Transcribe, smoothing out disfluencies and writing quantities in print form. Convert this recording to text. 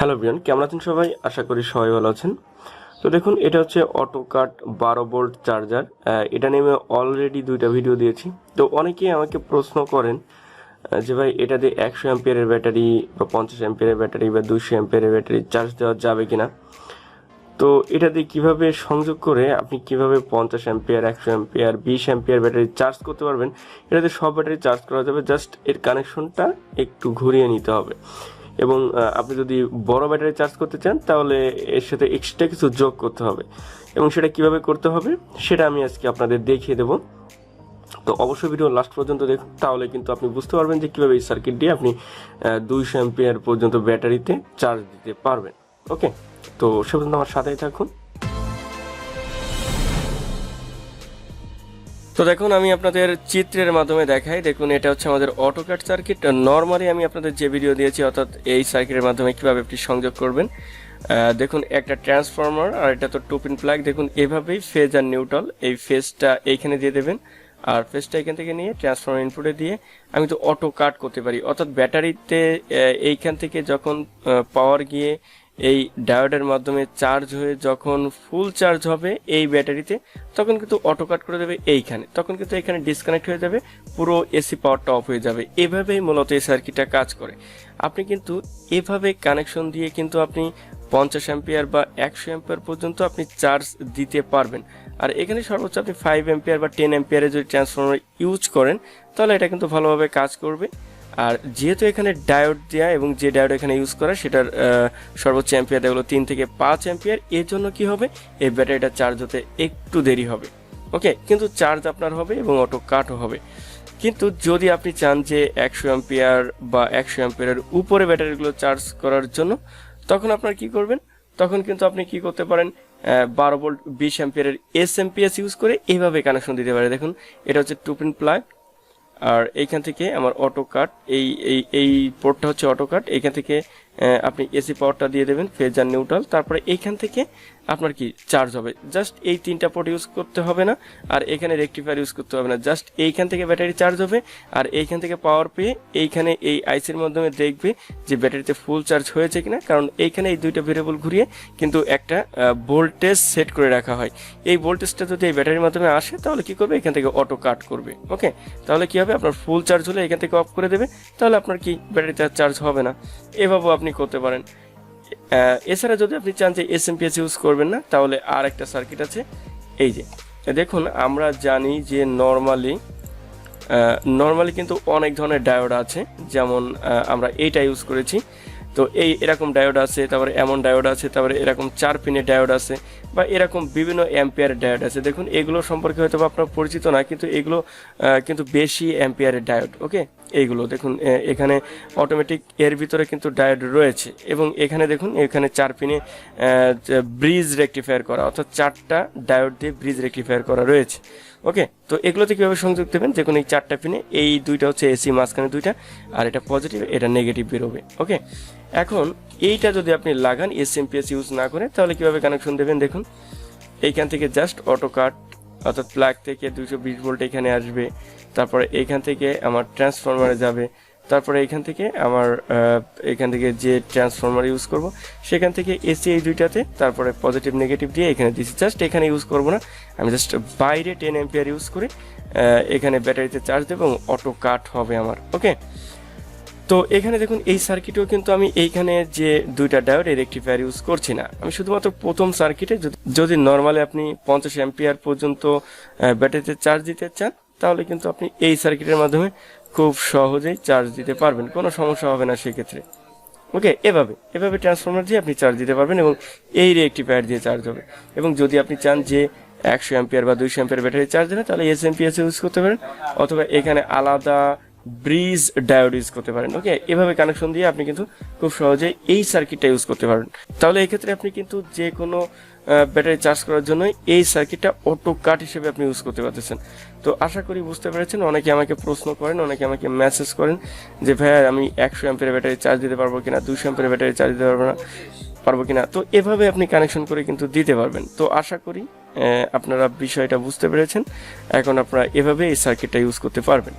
Hello everyone, কেমন আছেন সবাই? আশা করি সবাই ভালো আছেন। তো দেখুন, এটা হচ্ছে অটোকাট 12 ভোল্ট চার্জার। এটা নিয়ে আমি অলরেডি 2টা ভিডিও দিয়েছি। তো অনেকেই আমাকে প্রশ্ন করেন যে ভাই, এটা দিয়ে 100 অ্যাম্পিয়ারের ব্যাটারি বা 50 অ্যাম্পিয়ারের ব্যাটারি বা 200 অ্যাম্পিয়ারের ব্যাটারি চার্জ দেওয়া যাবে কিনা। তো এটা দিয়ে কীভাবে সংযোগ করে আপনি কিভাবে 50 ampere, 100 ampere, 20 ampere battery charge করতে পারবেন। এটাতে সব ব্যাটারি চার্জ করা যাবে, জাস্ট এর কানেকশনটা একটু ঘুরিয়ে নিতে হবে। এবং আপনি যদি বড় ব্যাটারি চার্জ করতে চান তাহলে এর সাথে এক্সট্রা কিছু যোগ করতে হবে, এবং সেটা কিভাবে করতে হবে সেটা আমি আজকে আপনাদের দেখিয়ে দেব। তো অবশ্যই ভিডিও লাস্ট পর্যন্ত দেখুন, তাহলে কিন্তু আপনি বুঝতে পারবেন যে কীভাবে এই সার্কিট দিয়ে আপনি 200 অ্যাম্পিয়ার পর্যন্ত ব্যাটারিতে চার্জ দিতে পারবেন। ওকে, তো সে পর্যন্ত আমার সাথেই থাকুন। তো দেখুন, আমি আপনাদের চিত্রের মাধ্যমে দেখাই। দেখুন, এটা হচ্ছে আমাদের অটোক্যাড সার্কিট। নর্মালি আমি আপনাদের যে ভিডিও দিয়েছি, অর্থাৎ এই সার্কিটের মাধ্যমে কীভাবে আপনি সংযোগ করবেন। দেখুন, একটা ট্রান্সফর্মার আর এটা তো 2 পিন প্লাগ। দেখুন, এভাবেই ফেজ আর নিউট্রাল, এই ফেজটা এইখানে দিয়ে দেবেন আর ফেজটা এখান থেকে নিয়ে ট্রান্সফর্মার ইনপুটে দিয়ে আমি তো অটো কাট করতে পারি। অর্থাৎ ব্যাটারিতে এইখান থেকে যখন পাওয়ার গিয়ে এই ডায়োডের মাধ্যমে চার্জ হয়ে যখন ফুল চার্জ হবে এই ব্যাটারিতে, তখন কিন্তু অটো কাট করে দেবে এইখানে, তখন কিন্তু এখানে ডিসকানেক্ট হয়ে যাবে, পুরো এসি পাওয়ারটা অফ হয়ে যাবে। এভাবেই মূলত এই সার্কিটটা কাজ করে। আপনি কিন্তু এভাবে কানেকশন দিয়ে কিন্তু আপনি 50 অ্যাম্পিয়ার বা 100 অ্যাম্পিয়ার পর্যন্ত আপনি চার্জ দিতে পারবেন। আর এখানে সর্বোচ্চ আপনি 5 অ্যাম্পিয়ার বা 10 অ্যাম্পিয়ারে যদি ট্রান্সফর্মার ইউজ করেন তাহলে এটা কিন্তু ভালোভাবে কাজ করবে। আর যেহেতু এখানে ডায়োড দেওয়া এবং যে ডায়োড এখানে ইউজ করা সেটার সর্বোচ্চ অ্যাম্পিয়ার দেওয়া হলো 3 থেকে 5 অ্যাম্পিয়ার, এর জন্য কি হবে, এই ব্যাটারিটা চার্জ হতে একটু দেরি হবে। ওকে, কিন্তু চার্জ আপনার হবে এবং অটো কাটও হবে। কিন্তু যদি আপনি চান যে 100 অ্যাম্পিয়ার বা 100 অ্যাম্পিয়ারের উপরে ব্যাটারিগুলো চার্জ করার জন্য, তখন আপনার কি করবেন, তখন কিন্তু আপনি কি করতে পারেন, 12 ভোল্ট 20 অ্যাম্পিয়ারের এসএমপিএস ইউজ করে এইভাবে কানেকশন দিতে পারে। দেখুন, এটা হচ্ছে 2 পিন প্লাগ আর এইখান থেকে আমার অটো কাট, এই পোর্টটা হচ্ছে অটো কাট। এইখান থেকে আপনি এসি পাওয়ারটা দিয়ে দেবেন, ফেজ আর নিউট্রাল। তারপরে এইখান থেকে আপনার কি চার্জ হবে। জাস্ট এই 3টা পোর্ট ইউজ করতে হবে না, আর এখানে রেকটিফায়ার ইউজ করতে হবে না। জাস্ট এইখান থেকে ব্যাটারি চার্জ হবে, আর এইখান থেকে পাওয়ার পেয়ে এইখানে এই আইসির মাধ্যমে দেখবে যে ব্যাটারিতে ফুল চার্জ হয়েছে কিনা। কারণ এইখানে এই 2টা ভেরিয়েবল ঘুরিয়ে কিন্তু একটা ভোল্টেজ সেট করে রাখা হয়। এই ভোল্টেজটা যদি এই ব্যাটারির মাধ্যমে আসে তাহলে কি করবে, এখান থেকে অটো কাট করবে। ওকে, তাহলে কি হবে, আপনার ফুল চার্জ হলে এখান থেকে অফ করে দেবে, তাহলে আপনার কি ব্যাটারিতে চার্জ হবে না। এভাবেও আপনি করতে পারেন। এছাড়া যদি আপনি চান যে এসএমপিএস ইউজ করবেন না, তাহলে আর একটা সার্কিট আছে। এই যে দেখুন, আমরা জানি যে নর্মালি কিন্তু অনেক ধরনের ডায়োড আছে। যেমন আমরা এইটা ইউজ করেছি, তো এরকম ডায়োড আছে, তারপরে এমন ডায়োড আছে, তারপরে এরকম 4 পিনের ডায়োড আছে, বা এরকম বিভিন্ন অ্যাম্পিয়ারের ডায়োড আছে। দেখুন, এগুলো সম্পর্কে হয়তো আপনার পরিচিত না, কিন্তু এগুলো কিন্তু বেশি অ্যাম্পিয়ারের ডায়োড। ওকে, এইগুলো দেখুন, এখানে অটোমেটিক এর ভিতরে কিন্তু ডায়োড রয়েছে, এবং এখানে দেখুন, এখানে 4 পিনে ব্রিজ রেকটিফায়ার করা, অর্থাৎ 4টা ডায়োড দিয়ে ব্রিজ রেকটিফায়ার করা রয়েছে। ওকে, তো এগুলোতে কীভাবে সংযোগ দেবেন, দেখুন এই 4টা পিনে এই 2টা হচ্ছে এসি, মাঝখানে 2টা, আর এটা পজিটিভ, এটা নেগেটিভ বেরোবে। ওকে, এখন এইটা যদি আপনি লাগান এসএমপিএস ইউজ না করে, তাহলে কীভাবে কানেকশন দেবেন, দেখুন এইখান থেকে জাস্ট অটো কাট, অর্থাৎ প্লাগ থেকে 220 ভোল্ট এখানে আসবে, তারপরে এইখান থেকে আমার ট্রান্সফরমারে যাবে, তারপরে এইখান থেকে আমার এখান থেকে যে ট্রান্সফরমার ইউজ করব সেখান থেকে এসি এই 2টাতে, তারপরে পজিটিভ নেগেটিভ দিয়ে এখানে দিচ্ছি। জাস্ট এখানে ইউজ করব না, আমি জাস্ট বাইরে 10 অ্যাম্পিয়ার ইউজ করে এখানে ব্যাটারিতে চার্জ দেবো এবং অটো কাট হবে আমার। ওকে, তো এখানে দেখুন, এই সার্কিটেও কিন্তু আমি এইখানে যে 2টা ডায়োড এই রেকটিফায়ার ইউজ করছি না। আমি শুধুমাত্র প্রথম সার্কিটে যদি নর্মালি আপনি 50 অ্যাম্পিয়ার পর্যন্ত ব্যাটারিতে চার্জ দিতে চান, তাহলে কিন্তু আপনি এই সার্কিটের মাধ্যমে খুব সহজেই চার্জ দিতে পারবেন, কোনো সমস্যা হবে না সেক্ষেত্রে। ওকে, এভাবে ট্রান্সফর্মার দিয়ে আপনি চার্জ দিতে পারবেন, এবং এই রেকটিফায়ার দিয়ে চার্জ হবে। এবং যদি আপনি চান যে 100 অ্যাম্পিয়ার বা 200 অ্যাম্পিয়ার ব্যাটারি চার্জ দেবেন, তাহলে এসএমপিএস ইউজ করতে পারেন, অথবা এখানে আলাদা ব্রিজ ডায়োড ইউজ করতে পারেন। ওকে, এভাবে কানেকশন দিয়ে আপনি কিন্তু খুব সহজেই এই সার্কিটটা ইউজ করতে পারবেন। তাহলে এক্ষেত্রে আপনি কিন্তু যে কোনো ব্যাটারি চার্জ করার জন্য এই সার্কিটটা অটো কাট হিসেবে আপনি ইউজ করতে পারতেছেন। তো আশা করি বুঝতে পেরেছেন। অনেকে আমাকে প্রশ্ন করেন, অনেকে আমাকে মেসেজ করেন যে ভাইয়া, আমি 100 অ্যাম্পিয়ার ব্যাটারি চার্জ দিতে পারবো কিনা, 200 অ্যাম্পিয়ার ব্যাটারি চার্জ দিতে পারবো কিনা। তো এভাবে আপনি কানেকশন করে কিন্তু দিতে পারবেন। তো আশা করি আপনারা বিষয়টা বুঝতে পেরেছেন। এখন আপনারা এভাবে এই সার্কিটটা ইউজ করতে পারবেন।